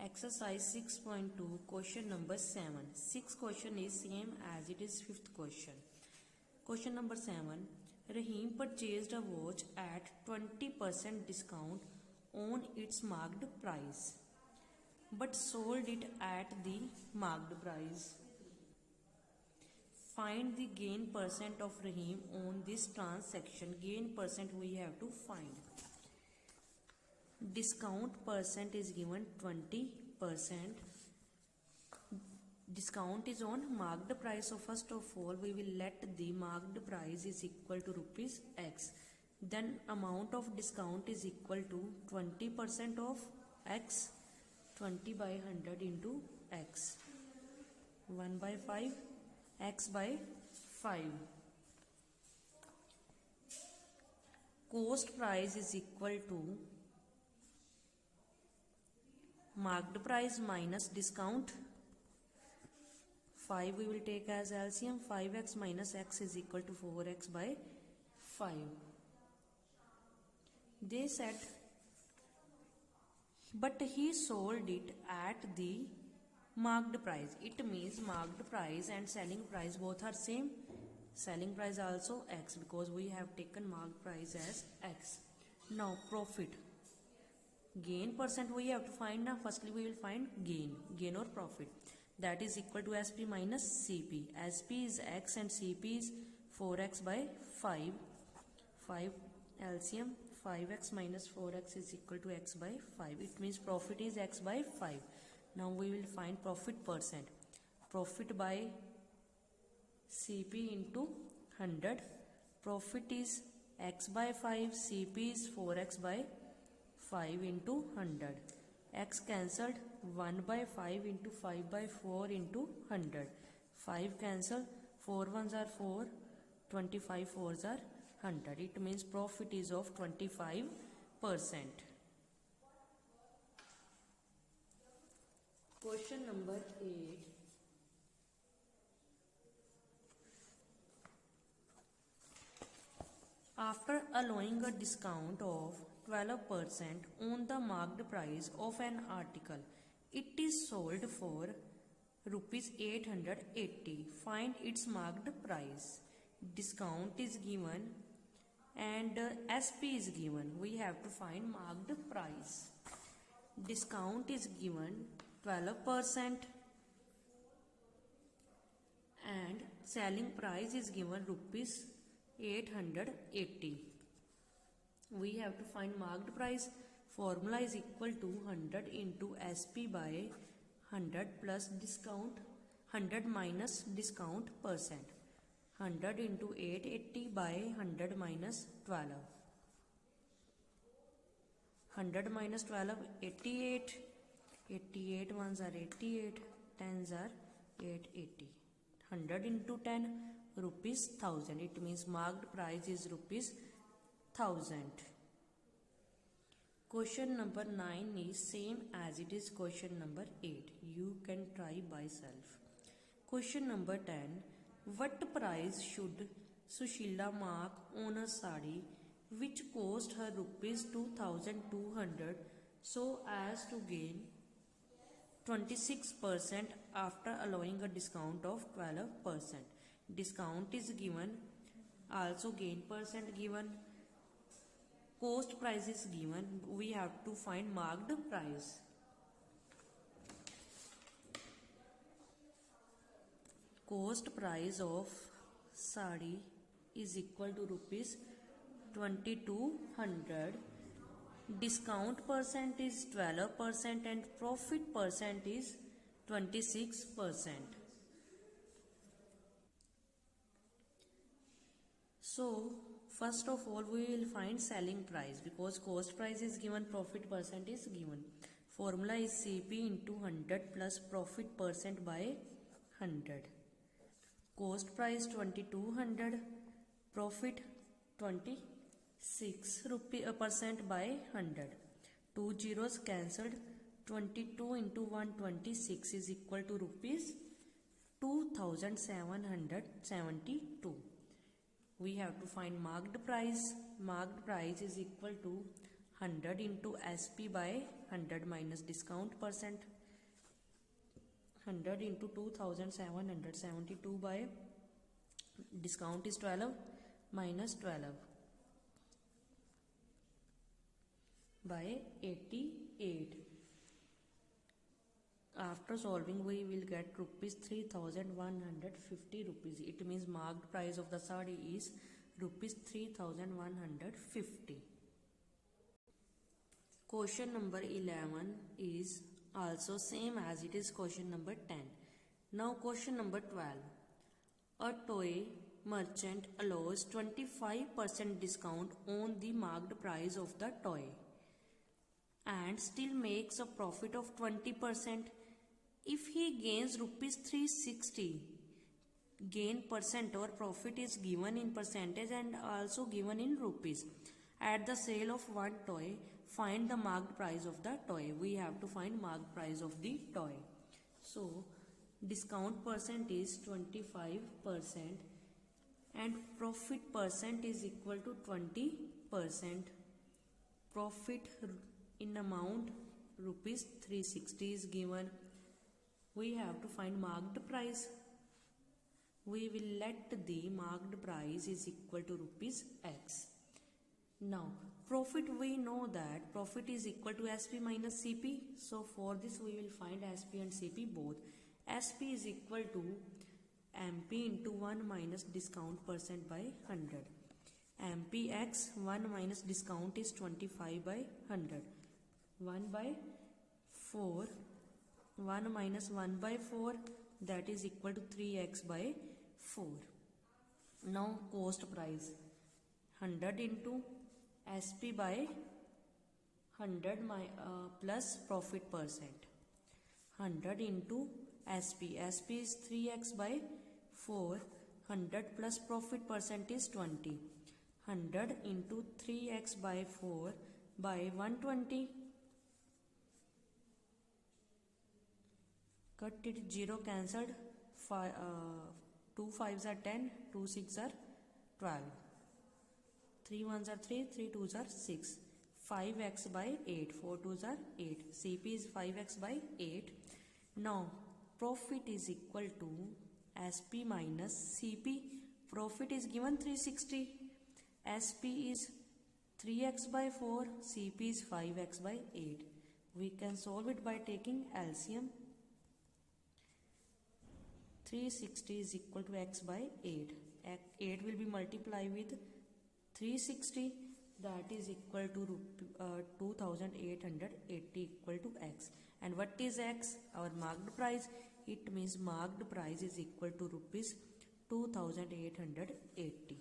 Exercise 6.2 question number 7. Sixth question is same as it is fifth question. Question number 7. Rahim purchased a watch at 20% discount on its marked price but sold it at the marked price. Find the gain percent of Rahim on this transaction. Gain percent we have to find. Discount percent is given 20%. Discount is on marked price. So first of all we will let the marked price is equal to rupees X. Then amount of discount is equal to 20% of X. 20 by 100 into X. 1 by 5. X by 5. Cost price is equal to marked price minus discount. 5 we will take as LCM. 5x minus x is equal to 4x by 5. They said, but he sold it at the marked price. It means marked price and selling price both are same. Selling price also x because we have taken marked price as x. Now profit. Gain percent we have to find now. Firstly we will find gain or profit. That is equal to SP minus CP. SP is x and CP is 4x by 5. 5 LCM. 5x minus 4x is equal to x by 5. It means profit is x by 5. Now we will find profit percent. Profit by CP into 100. Profit is x by 5. CP is 4x by 5 into 100. X cancelled. 1 by 5 into 5 by 4 into 100. 5 cancelled. 4 ones are 4. 25 fours are 100. It means profit is of 25%. Question number 8. After allowing a discount of 12% on the marked price of an article, it is sold for rupees 880. Find its marked price. Discount is given and SP is given. We have to find marked price. Discount is given 12% and selling price is given rupees 880. We have to find marked price. Formula is equal to 100 into SP by 100 plus discount. 100 minus discount percent. 100 into 880 by 100 minus 12. 100 minus 12, 88. 88 ones are 88. Tens are 880. 100 into 10, rupees 1000. It means marked price is rupees 1000. Question number 9 is same as it is question number 8. You can try by self. Question number 10. What price should Sushila mark on a sari which cost her rupees 2200 so as to gain 26% after allowing a discount of 12%? Discount is given, also gain percent given, cost price is given. We have to find marked price. Cost price of sari is equal to rupees 2200. Discount percent is 12% and profit percent is 26%. So first of all we will find selling price because cost price is given, profit percent is given. Formula is CP into 100 plus profit percent by 100. Cost price 2200, profit 26% by 100. 2 zeros cancelled. 22 into 126 is equal to rupees 2772. We have to find marked price. Marked price is equal to 100 into SP by 100 minus discount percent. 100 into 2772 by discount is 12 minus 12 by 88. After solving we will get rupees 3150 rupees. It means marked price of the sari is rupees 3150. Question number 11 is also same as it is question number 10. Now question number 12. A toy merchant allows 25% discount on the marked price of the toy and still makes a profit of 20%. If he gains rupees 360, gain percent or profit is given in percentage and also given in rupees. At the sale of one toy, find the marked price of the toy. We have to find marked price of the toy. So, discount percent is 25% and profit percent is equal to 20%. Profit in amount rupees 360 is given. We have to find marked price. We will let the marked price is equal to rupees X. Now, profit, we know that profit is equal to SP minus CP. So, for this we will find SP and CP both. SP is equal to MP into 1 minus discount percent by 100. MPX 1 minus discount is 25 by 100. 1 by 4. 1 minus 1 by 4, that is equal to 3x by 4. Now cost price 100 into SP by 100 plus profit percent. 100 into SP. SP is 3x by 4. 100 plus profit percent is 20. 100 into 3x by 4 by 120. Cut it, 0 cancelled. 2 5s are 10, 2 6 are 12. 3 1s are 3, 3 2s are 6. 5x by 8, 4 2s are 8. CP is 5x by 8. Now, profit is equal to SP minus CP. Profit is given 360. SP is 3x by 4. CP is 5x by 8. We can solve it by taking LCM. 360 is equal to x by 8. 8 will be multiplied with 360, that is equal to 2880 equal to x. And what is x? Our marked price. It means marked price is equal to rupees 2880.